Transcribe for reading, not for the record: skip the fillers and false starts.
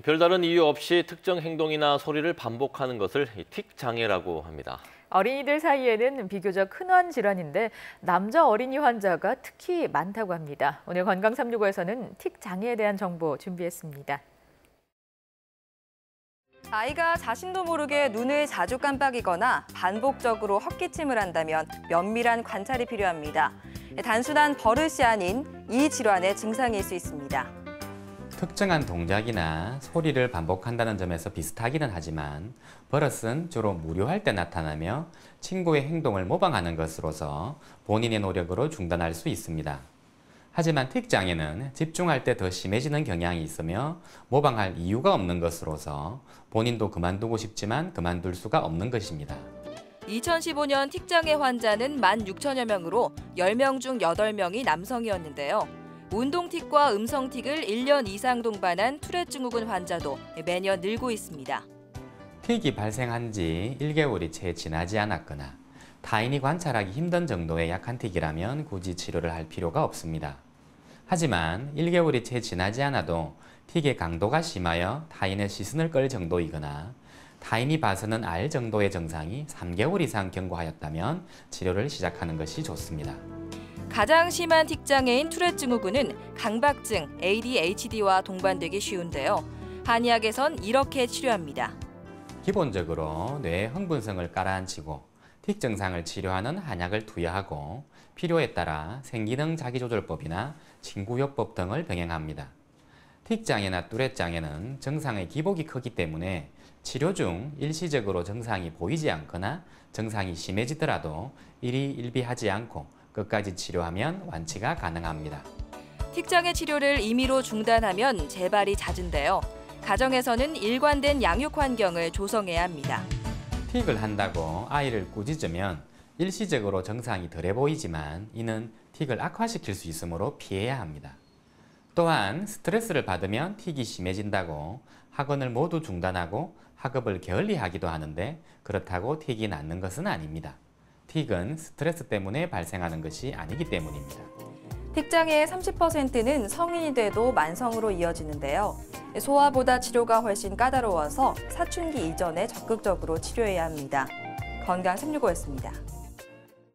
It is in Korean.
별다른 이유 없이 특정 행동이나 소리를 반복하는 것을 틱 장애라고 합니다. 어린이들 사이에는 비교적 흔한 질환인데 남자 어린이 환자가 특히 많다고 합니다. 오늘 건강 365에서는 틱 장애에 대한 정보 준비했습니다. 아이가 자신도 모르게 눈을 자주 깜빡이거나 반복적으로 헛기침을 한다면 면밀한 관찰이 필요합니다. 단순한 버릇이 아닌 이 질환의 증상일 수 있습니다. 특정한 동작이나 소리를 반복한다는 점에서 비슷하기는 하지만 버릇은 주로 무료할 때 나타나며 친구의 행동을 모방하는 것으로서 본인의 노력으로 중단할 수 있습니다. 하지만 틱 장애는 집중할 때 더 심해지는 경향이 있으며 모방할 이유가 없는 것으로서 본인도 그만두고 싶지만 그만둘 수가 없는 것입니다. 2015년 틱 장애 환자는 16,000여 명으로 10명 중 8명이 남성이었는데요. 운동틱과 음성틱을 1년 이상 동반한 투렛 증후군 환자도 매년 늘고 있습니다. 틱이 발생한 지 1개월이 채 지나지 않았거나 타인이 관찰하기 힘든 정도의 약한 틱이라면 굳이 치료를 할 필요가 없습니다. 하지만 1개월이 채 지나지 않아도 틱의 강도가 심하여 타인의 시선을 끌 정도이거나 타인이 봐서는 알 정도의 증상이 3개월 이상 경과하였다면 치료를 시작하는 것이 좋습니다. 가장 심한 틱 장애인 투렛 증후군은 강박증, ADHD와 동반되기 쉬운데요. 한의학에선 이렇게 치료합니다. 기본적으로 뇌의 흥분성을 가라앉히고 틱 증상을 치료하는 한약을 투여하고 필요에 따라 생기능 자기조절법이나 친구요법 등을 병행합니다. 틱 장애나 뚜렛 장애는 증상의 기복이 크기 때문에 치료 중 일시적으로 증상이 보이지 않거나 증상이 심해지더라도 일희일비하지 않고 끝까지 치료하면 완치가 가능합니다. 틱 장애 치료를 임의로 중단하면 재발이 잦은데요. 가정에서는 일관된 양육 환경을 조성해야 합니다. 틱을 한다고 아이를 꾸짖으면 일시적으로 증상이 덜해 보이지만 이는 틱을 악화시킬 수 있으므로 피해야 합니다. 또한 스트레스를 받으면 틱이 심해진다고 학원을 모두 중단하고 학업을 게을리하기도 하는데 그렇다고 틱이 낫는 것은 아닙니다. 틱은 스트레스 때문에 발생하는 것이 아니기 때문입니다. 틱 장애의 30%는 성인이 돼도 만성으로 이어지는데요. 소아보다 치료가 훨씬 까다로워서 사춘기 이전에 적극적으로 치료해야 합니다. 건강 365였습니다.